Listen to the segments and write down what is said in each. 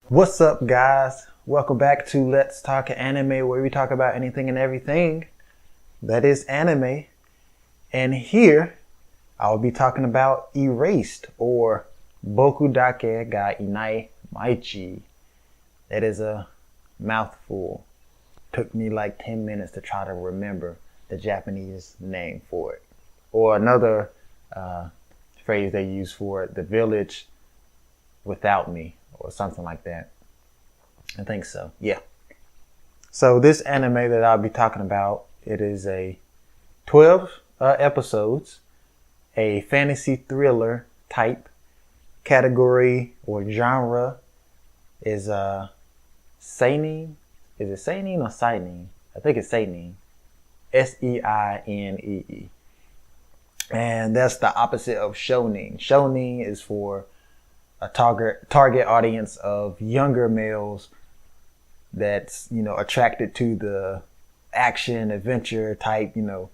What's up, guys? Welcome back to Let's Talk Anime, where we talk about anything and everything that is anime. And here, I'll be talking about Erased, or Boku Dake ga Inai Machi. That is a mouthful. Took me like 10 minutes to try to remember the Japanese name for it. Or another phrase they use for it, the village without me, or something like that. I think so, yeah. So this anime that I'll be talking about, it is a 12 episodes, a fantasy thriller type. Category or genre is seinen. Is it seinen or seinen? I think it's seinen. Seinee. And that's the opposite of shonen. Shonen is for a target audience of younger males that's, attracted to the action adventure type, a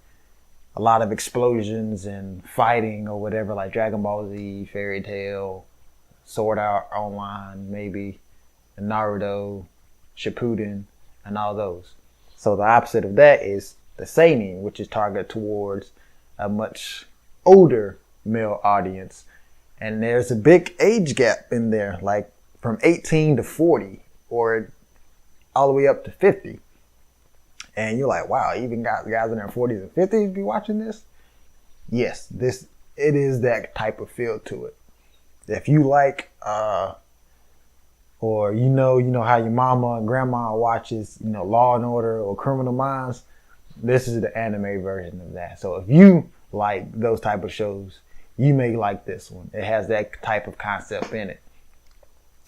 lot of explosions and fighting or whatever, like Dragon Ball Z, Fairy Tail, Sword Art Online, maybe Naruto, Shippuden, and all those. So the opposite of that is the seinen, which is targeted towards a much older male audience. And there's a big age gap in there, like from 18 to 40 or all the way up to 50. And you're like, wow, even guys in their 40s and 50s be watching this? Yes, it is that type of feel to it. If you like, or you know how your mama and grandma watches, Law and Order or Criminal Minds, this is the anime version of that. So if you like those type of shows, you may like this one. It has that type of concept in it.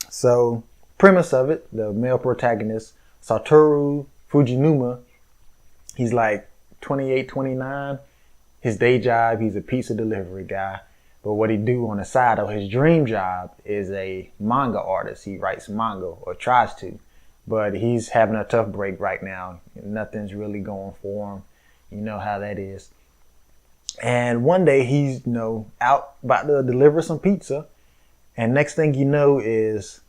So, premise of it, the male protagonist, Satoru Fujinuma, he's like 28, 29. His day job, he's a pizza delivery guy. But what he do on the side of his dream job is a manga artist. He writes manga, or tries to. But he's having a tough break right now. Nothing's really going for him. You know how that is. And one day he's, out about to deliver some pizza. And next thing you know is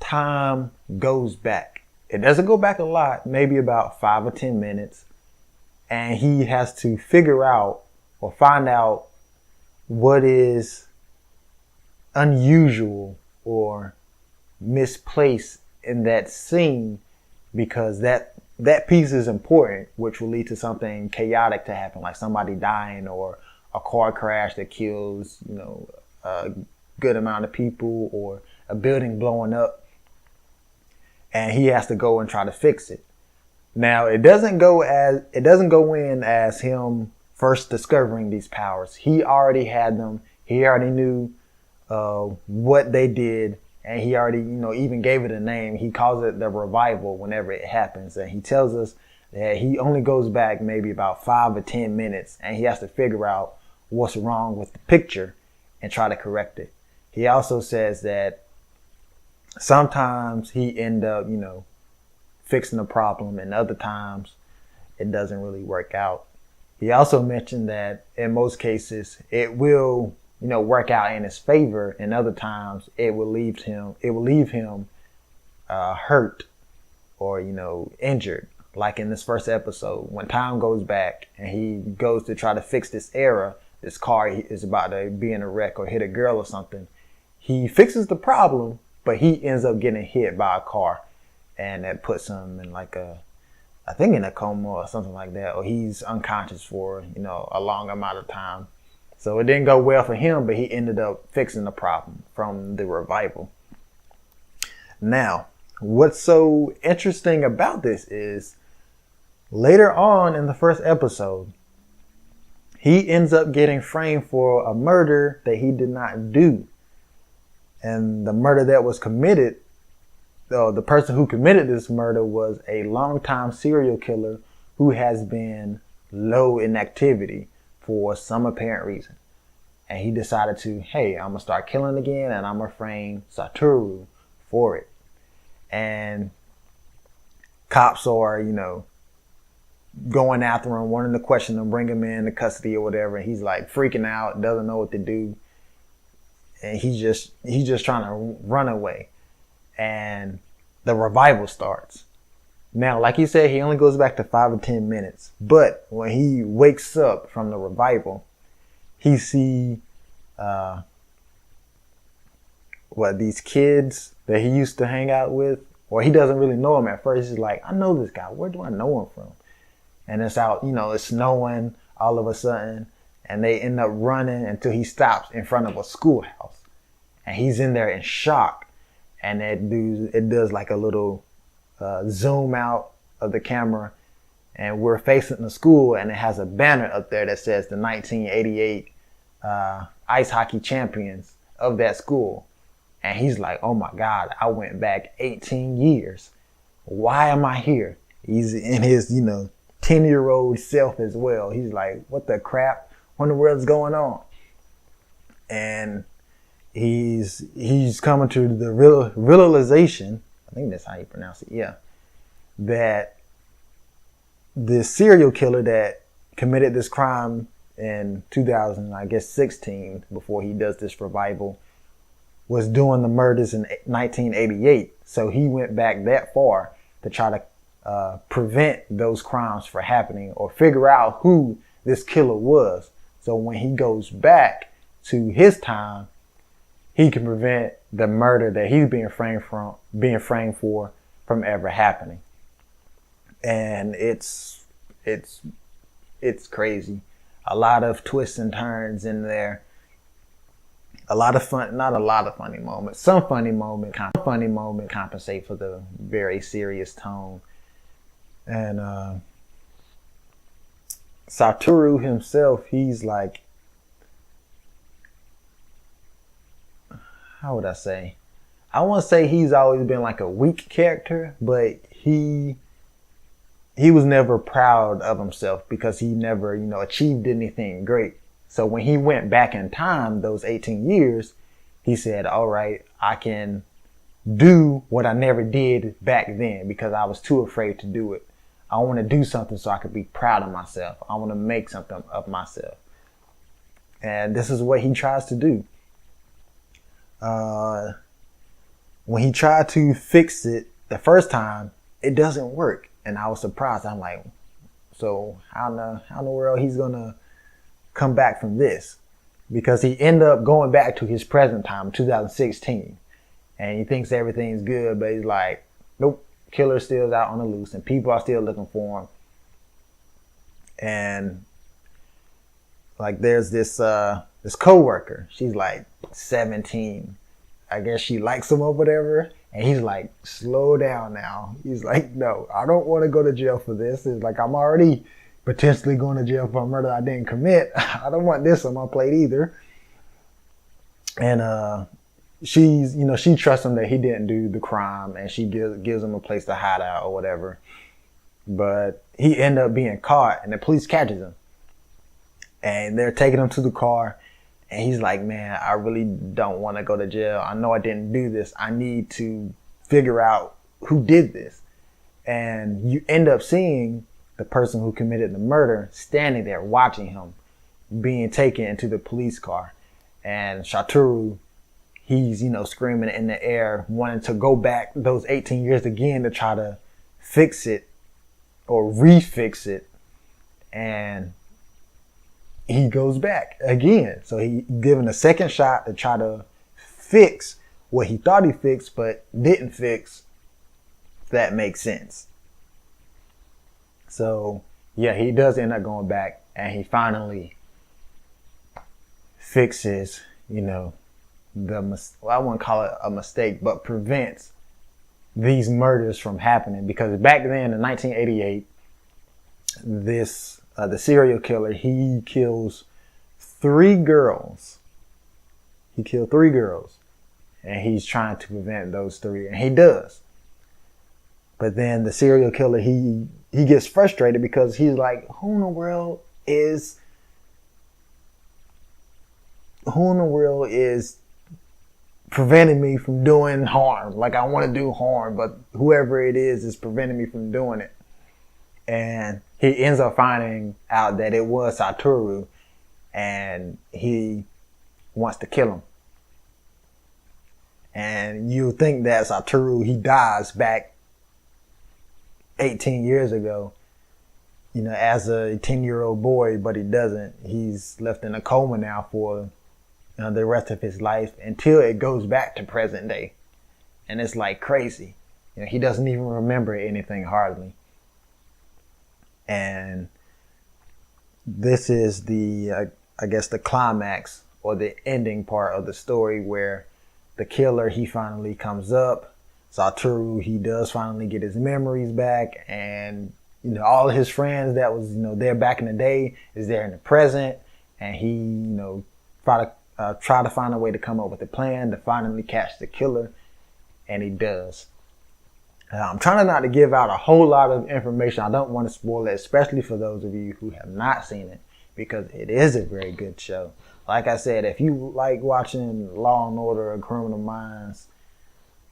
time goes back. It doesn't go back a lot, maybe about 5 or 10 minutes. And he has to figure out or find out what is unusual or misplaced in that scene, because that piece is important, which will lead to something chaotic to happen, like somebody dying or a car crash that kills, a good amount of people, or a building blowing up. And he has to go and try to fix it. Now, it doesn't go in as him first discovering these powers. He already had them. He already knew what they did. And he already, even gave it a name. He calls it the revival whenever it happens. And he tells us that he only goes back maybe about 5 or 10 minutes. And he has to figure out what's wrong with the picture and try to correct it. He also says that sometimes he end up, fixing the problem. And other times it doesn't really work out. He also mentioned that in most cases it will work out in his favor, and other times it will leave him hurt or, injured. Like in this first episode, when time goes back and he goes to try to fix this error, this car is about to be in a wreck or hit a girl or something. He fixes the problem, but he ends up getting hit by a car, and that puts him in I think in a coma or something like that, or he's unconscious for, a long amount of time. So it didn't go well for him, but he ended up fixing the problem from the revival. Now, what's so interesting about this is later on in the first episode, he ends up getting framed for a murder that he did not do. And the murder that was committed, the person who committed this murder was a longtime serial killer who has been low in activity for some apparent reason. And he decided to, hey, I'm going to start killing again, and I'm going to frame Satoru for it. And cops are, going after him, wanting to question him, bring him into custody or whatever. And he's like freaking out, doesn't know what to do. And he's just trying to run away. and the revival starts. Now, like you said, he only goes back to 5 or 10 minutes. But when he wakes up from the revival, he see these kids that he used to hang out with, or he doesn't really know them at first. He's like, I know this guy. Where do I know him from? And it's out, it's snowing all of a sudden, and they end up running until he stops in front of a schoolhouse, and he's in there in shock. And it does like a little zoom out of the camera, and we're facing the school, and it has a banner up there that says the 1988 ice hockey champions of that school. And he's like, oh my God, I went back 18 years. Why am I here? He's in his, 10-year-old self as well. He's like, what the crap? What in the world is going on? And he's coming to the realization, I think that's how you pronounce it, yeah, that the serial killer that committed this crime in 2016, before he does this revival, was doing the murders in 1988. So he went back that far to try to prevent those crimes from happening, or figure out who this killer was. So when he goes back to his time, he can prevent the murder that he's being framed for from ever happening. And it's crazy. A lot of twists and turns in there. A lot of fun, not a lot of funny moments. Some funny moment compensate for the very serious tone. And Satoru himself, he's like, how would I say? I won't say he's always been like a weak character, but he was never proud of himself because he never, achieved anything great. So when he went back in time, those 18 years, he said, all right, I can do what I never did back then because I was too afraid to do it. I want to do something so I could be proud of myself. I want to make something of myself. And this is what he tries to do. When he tried to fix it the first time, it doesn't work. And I was surprised. I'm like, so how in the world he's going to come back from this? Because he ended up going back to his present time, 2016. And he thinks everything's good, but he's like, nope, killer still out on the loose and people are still looking for him. And like there's this coworker. She's like 17. I guess she likes him or whatever. And he's like, slow down now. He's like, no, I don't want to go to jail for this. It's like, I'm already potentially going to jail for a murder I didn't commit. I don't want this on my plate either. And she trusts him that he didn't do the crime, and she gives him a place to hide out or whatever. But he ended up being caught, and the police catches him. And they're taking him to the car. And he's like, man, I really don't want to go to jail. I know I didn't do this. I need to figure out who did this. And you end up seeing the person who committed the murder standing there watching him being taken into the police car. And Satoru, he's, screaming in the air, wanting to go back those 18 years again to try to fix it or refix it. And he goes back again. So he given a second shot to try to fix what he thought he fixed, but didn't fix. If that makes sense. So yeah, he does end up going back, and he finally fixes, I wouldn't call it a mistake, but prevents these murders from happening. Because back then in 1988, the serial killer, he kills 3 girls. He killed 3 girls, and he's trying to prevent those 3, and he does. But then the serial killer, he gets frustrated because he's like, who in the world is preventing me from doing harm? Like, I want to do harm, but whoever it is preventing me from doing it. And he ends up finding out that it was Satoru, and he wants to kill him. And you think that Satoru, he dies back 18 years ago, you know, as a 10-year-old boy, but he doesn't. He's left in a coma now for the rest of his life until it goes back to present day. And it's like crazy. You know, he doesn't even remember anything hardly. And this is the, I guess, the climax or the ending part of the story where the killer, he finally comes up. Satoru, he does finally get his memories back, and you know, all of his friends that was, you know, there back in the day is there in the present, and he, you know, try to find a way to come up with a plan to finally catch the killer, and he does. I'm trying not to give out a whole lot of information. I don't want to spoil it, especially for those of you who have not seen it, because it is a very good show. Like I said, if you like watching Law and Order or Criminal Minds,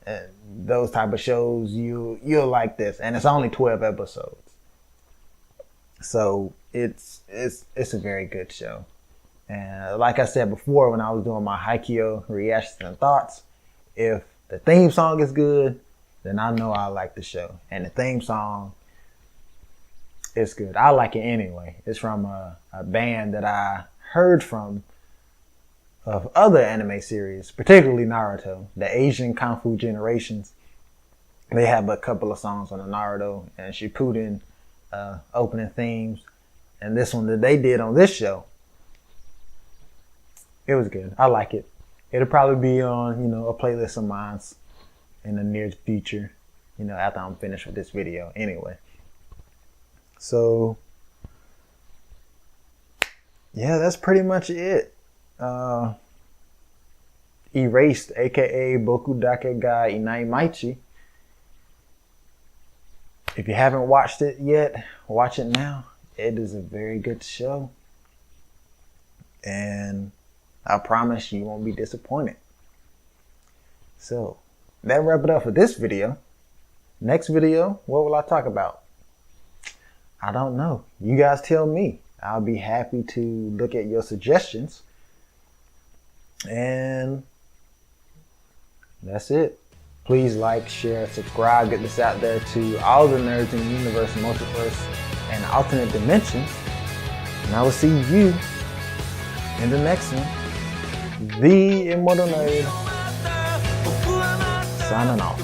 and those type of shows, you'll like this. And it's only 12 episodes. So it's a very good show. And like I said before, when I was doing my Haikyuu reactions and thoughts, if the theme song is good, then I know I like the show. And the theme song is good. I like it anyway. It's from a band that I heard from of other anime series, particularly Naruto, the Asian Kung Fu Generations. They have a couple of songs on the Naruto and Shippuden opening themes. And this one that they did on this show, it was good. I like it. It'll probably be on, you know, a playlist of mine in the near future, you know, after I'm finished with this video anyway. So, yeah, that's pretty much it. Erased, aka Boku Dake ga Inai Machi. If you haven't watched it yet, watch it now. It is a very good show. And I promise you won't be disappointed. So, that wrap it up for this video. Next video, what will I talk about? I don't know. You guys tell me. I'll be happy to look at your suggestions. And that's it. Please like, share, subscribe, get this out there to all the nerds in the universe, multiverse, and alternate dimensions. And I will see you in the next one. The Immortal Nerd, signing off.